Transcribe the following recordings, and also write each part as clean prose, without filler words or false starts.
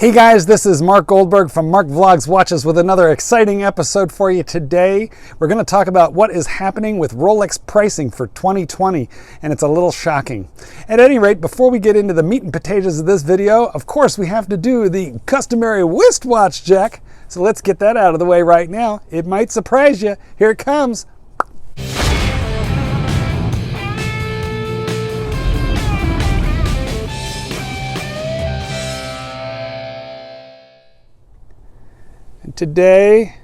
Hey guys, this is Mark Goldberg from Mark Vlogs Watches with another exciting episode for you today. We're going to talk about what is happening with Rolex pricing for 2020, and it's a little shocking. At any rate, before we get into the meat and potatoes of this video, of course we have to do the customary wristwatch check. So let's get that out of the way right now. It might surprise you. Here it comes. Today,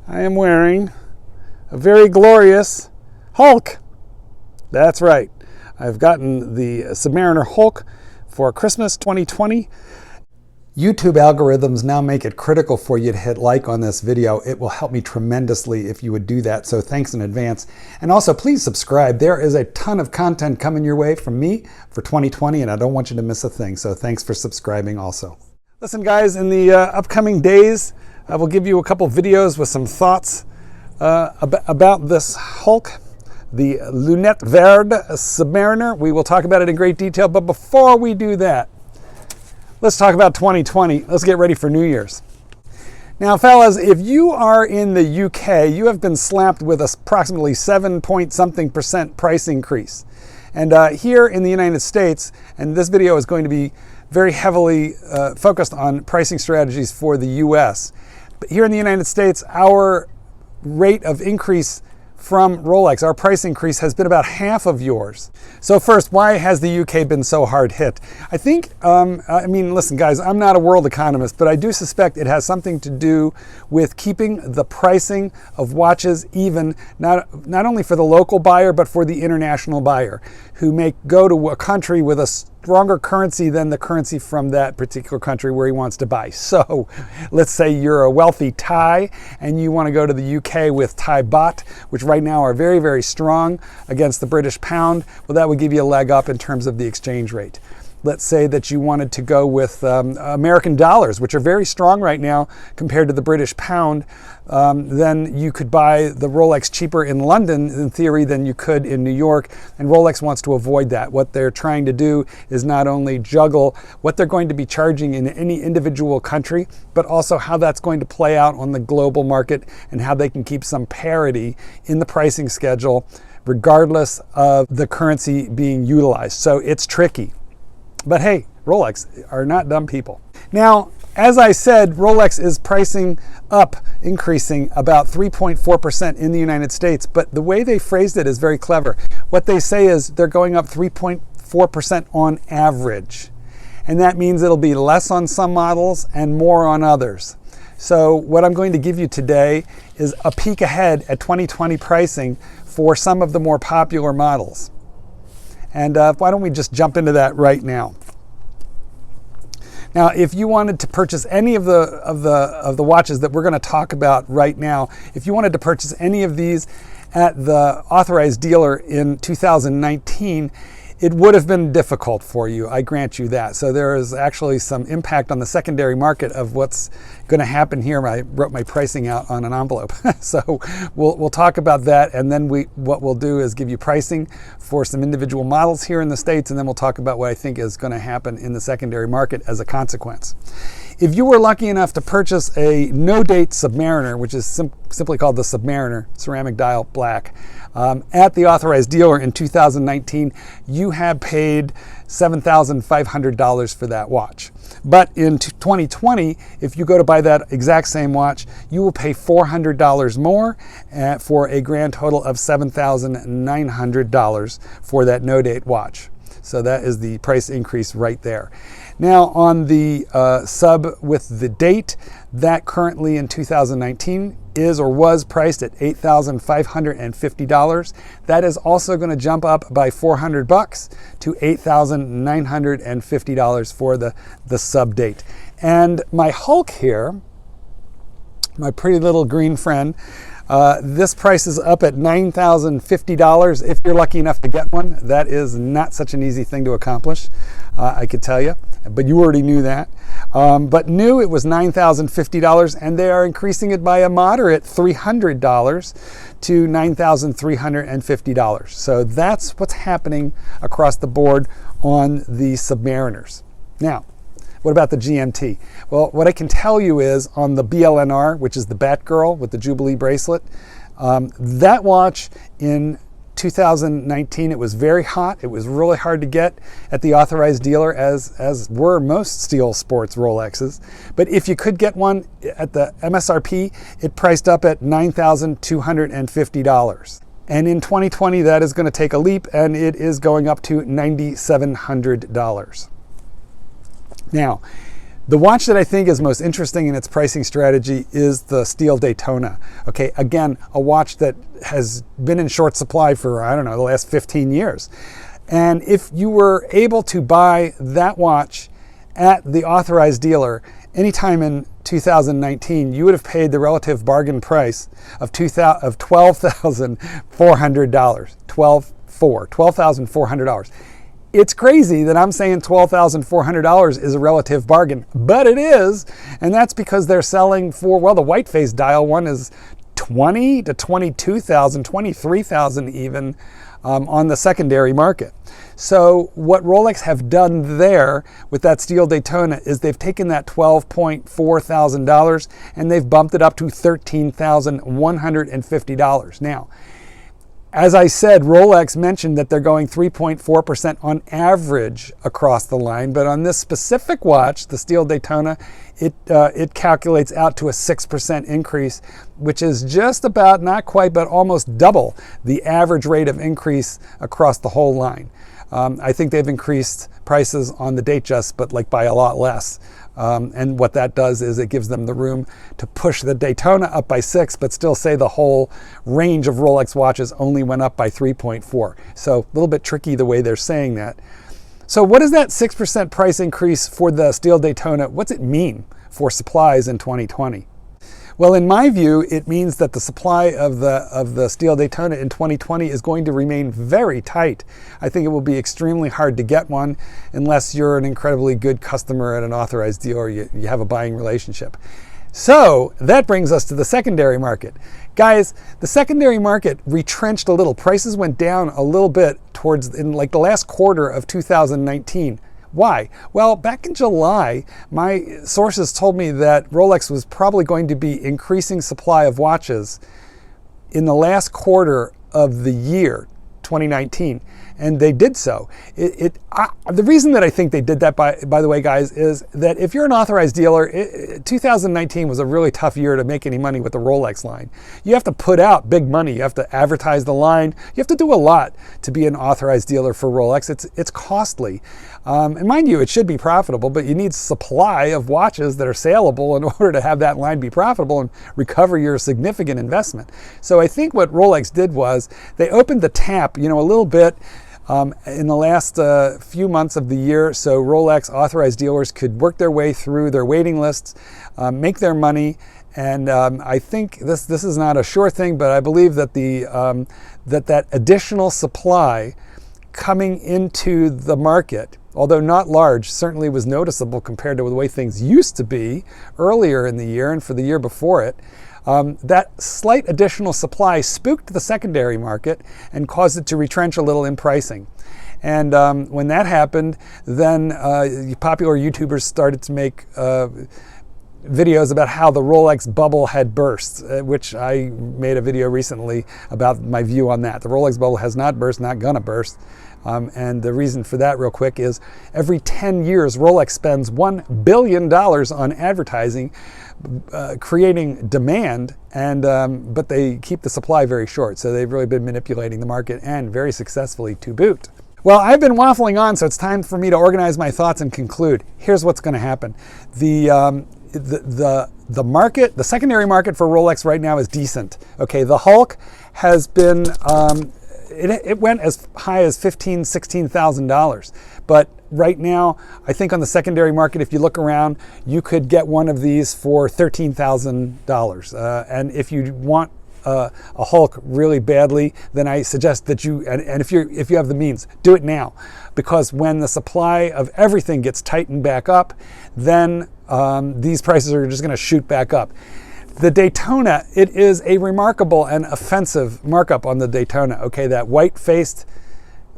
I am wearing a very glorious Hulk. That's right. I've gotten the Submariner Hulk for Christmas 2020. YouTube algorithms now make it critical for you to hit like on this video. It will help me tremendously if you would do that, so thanks in advance. And also, please subscribe. There is a ton of content coming your way from me for 2020, and I don't want you to miss a thing, so thanks for subscribing also. Listen guys, in the upcoming days, I will give you a couple videos with some thoughts about this Hulk, the Lunette Verde Submariner. We will talk about it in great detail, but before we do that, let's talk about 2020. Let's get ready for New Year's. Now fellas, if you are in the UK, you have been slapped with approximately 7-point-something% price increase. And here in the United States, and this video is going to be very heavily focused on pricing strategies for the US. But here in the United States, our rate of increase from Rolex, our price increase has been about half of yours. So first, why has the UK been so hard hit? I think, listen guys, I'm not a world economist, but I do suspect it has something to do with keeping the pricing of watches even, not only for the local buyer, but for the international buyer, who may go to a country with a stronger currency than the currency from that particular country where he wants to buy. So let's say you're a wealthy Thai and you want to go to the UK with Thai baht, which right now are very, very strong against the British pound. Well, that would give you a leg up in terms of the exchange rate. Let's say that you wanted to go with American dollars, which are very strong right now compared to the British pound. Then you could buy the Rolex cheaper in London, in theory, than you could in New York. And Rolex wants to avoid that. What they're trying to do is not only juggle what they're going to be charging in any individual country, but also how that's going to play out on the global market and how they can keep some parity in the pricing schedule, regardless of the currency being utilized. So it's tricky. But hey, Rolex are not dumb people. Now, as I said, Rolex is pricing up, increasing about 3.4% in the United States, but the way they phrased it is very clever. What they say is they're going up 3.4% on average, and that means it'll be less on some models and more on others. So what I'm going to give you today is a peek ahead at 2020 pricing for some of the more popular models. And why don't we just jump into that right now? Now, if you wanted to purchase any of the watches that we're going to talk about right now, if you wanted to purchase any of these at the authorized dealer in 2019, it would have been difficult for you, I grant you that. So there is actually some impact on the secondary market of what's going to happen here. I wrote my pricing out on an envelope. So we'll talk about that, and then what we'll do is give you pricing for some individual models here in the States, and then we'll talk about what I think is going to happen in the secondary market as a consequence. If you were lucky enough to purchase a no-date Submariner, which is simply called the Submariner, ceramic dial black, at the authorized dealer in 2019, you have paid $7,500 for that watch. But in 2020, if you go to buy that exact same watch, you will pay $400 more for a grand total of $7,900 for that no-date watch. So that is the price increase right there. Now on the Sub with the date, that currently in 2019 is or was priced at $8,550. That is also going to jump up by $400 to $8,950 for the Sub date. And my Hulk here, my pretty little green friend, this price is up at $9,050 if you're lucky enough to get one. That is not such an easy thing to accomplish, I could tell you, but you already knew that. But new, it was $9,050, and they are increasing it by a moderate $300 to $9,350. So that's what's happening across the board on the Submariners. Now, What about the GMT? Well, what I can tell you is on the BLNR, which is the Batgirl with the Jubilee bracelet, that watch in 2019, it was very hot. It was really hard to get at the authorized dealer, as were most Steal Sports Rolexes. But if you could get one at the MSRP, it priced up at $9,250. And in 2020, that is going to take a leap, and it is going up to $9,700. Now, the watch that I think is most interesting in its pricing strategy is the Steal Daytona. Okay, again, a watch that has been in short supply for, I don't know, the last 15 years. And if you were able to buy that watch at the authorized dealer anytime in 2019, you would have paid the relative bargain price of $12,400. $12,400. It's crazy that I'm saying $12,400 is a relative bargain, but it is, and that's because they're selling for, well, the white face dial one is $20,000 to $22,000, $23,000 even on the secondary market. So what Rolex have done there with that Steal Daytona is they've taken that $12.4 thousand and they've bumped it up to $13,150. Now, as I said, Rolex mentioned that they're going 3.4% on average across the line, but on this specific watch, the Steal Daytona, it calculates out to a 6% increase, which is just about, not quite, but almost double the average rate of increase across the whole line. I think they've increased prices on the Datejust, but like by a lot less. And what that does is it gives them the room to push the Daytona up by 6, but still say the whole range of Rolex watches only went up by 3.4. So a little bit tricky the way they're saying that. So what is that 6% price increase for the Steal Daytona? What's it mean for supplies in 2020? Well, in my view, it means that the supply of the Steal Daytona in 2020 is going to remain very tight. I think it will be extremely hard to get one unless you're an incredibly good customer at an authorized dealer, you have a buying relationship. So that brings us to the secondary market. Guys, the secondary market retrenched a little. Prices went down a little bit in like the last quarter of 2019. Why? Well, back in July, my sources told me that Rolex was probably going to be increasing supply of watches in the last quarter of the year, 2019, and they did so. The reason that I think they did that, by the way, guys, is that if you're an authorized dealer, 2019 was a really tough year to make any money with the Rolex line. You have to put out big money. You have to advertise the line. You have to do a lot to be an authorized dealer for Rolex. It's costly. And mind you, it should be profitable, but you need supply of watches that are saleable in order to have that line be profitable and recover your significant investment. So I think what Rolex did was they opened the tap, a little bit in the last few months of the year, so Rolex authorized dealers could work their way through their waiting lists, make their money, and I think this is not a sure thing, but I believe that that additional supply coming into the market, although not large, certainly was noticeable compared to the way things used to be earlier in the year and for the year before it. That slight additional supply spooked the secondary market and caused it to retrench a little in pricing. And when that happened, then popular YouTubers started to make videos about how the Rolex bubble had burst, which I made a video recently about my view on that. The Rolex bubble has not burst, not gonna burst. And the reason for that, real quick, is every 10 years, Rolex spends $1 billion on advertising, creating demand, and but they keep the supply very short. So they've really been manipulating the market, and very successfully to boot. Well, I've been waffling on, so it's time for me to organize my thoughts and conclude. Here's what's going to happen. The market, the secondary market for Rolex right now is decent. Okay, the Hulk has been, it went as high as $15,000, $16,000. But right now, I think on the secondary market, if you look around, you could get one of these for $13,000. And if you want a Hulk really badly, then I suggest that you, and if you have the means, do it now, because when the supply of everything gets tightened back up, then these prices are just going to shoot back up. The Daytona, it is a remarkable and offensive markup on the Daytona. Okay, that white-faced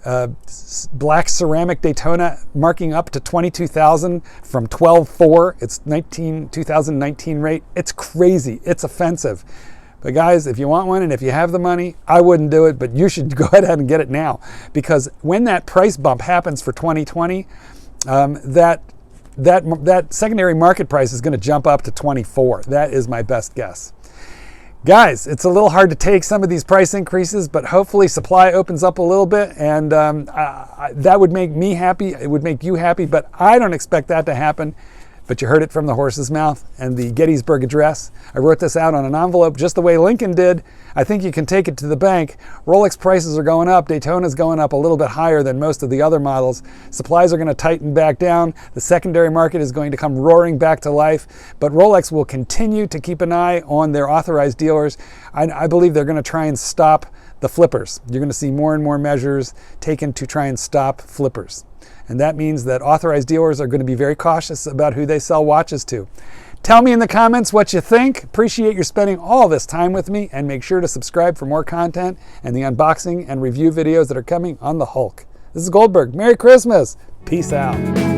Black ceramic Daytona marking up to $22,000 from $12,400. It's 2019 rate. It's crazy. It's offensive. But guys, if you want one and if you have the money, I wouldn't do it, but you should go ahead and get it now, because when that price bump happens for 2020, that secondary market price is going to jump up to 24. That is my best guess. Guys, it's a little hard to take some of these price increases, but hopefully supply opens up a little bit, and that would make me happy. It would make you happy, but I don't expect that to happen. But you heard it from the horse's mouth and the Gettysburg Address. I wrote this out on an envelope just the way Lincoln did. I think you can take it to the bank. Rolex prices are going up. Daytona's going up a little bit higher than most of the other models. Supplies are going to tighten back down. The secondary market is going to come roaring back to life. But Rolex will continue to keep an eye on their authorized dealers. I believe they're going to try and stop the flippers. You're going to see more and more measures taken to try and stop flippers. And that means that authorized dealers are going to be very cautious about who they sell watches to. Tell me in the comments what you think. Appreciate your spending all this time with me, and make sure to subscribe for more content and the unboxing and review videos that are coming on the Hulk. This is Goldberg. Merry Christmas. Peace out.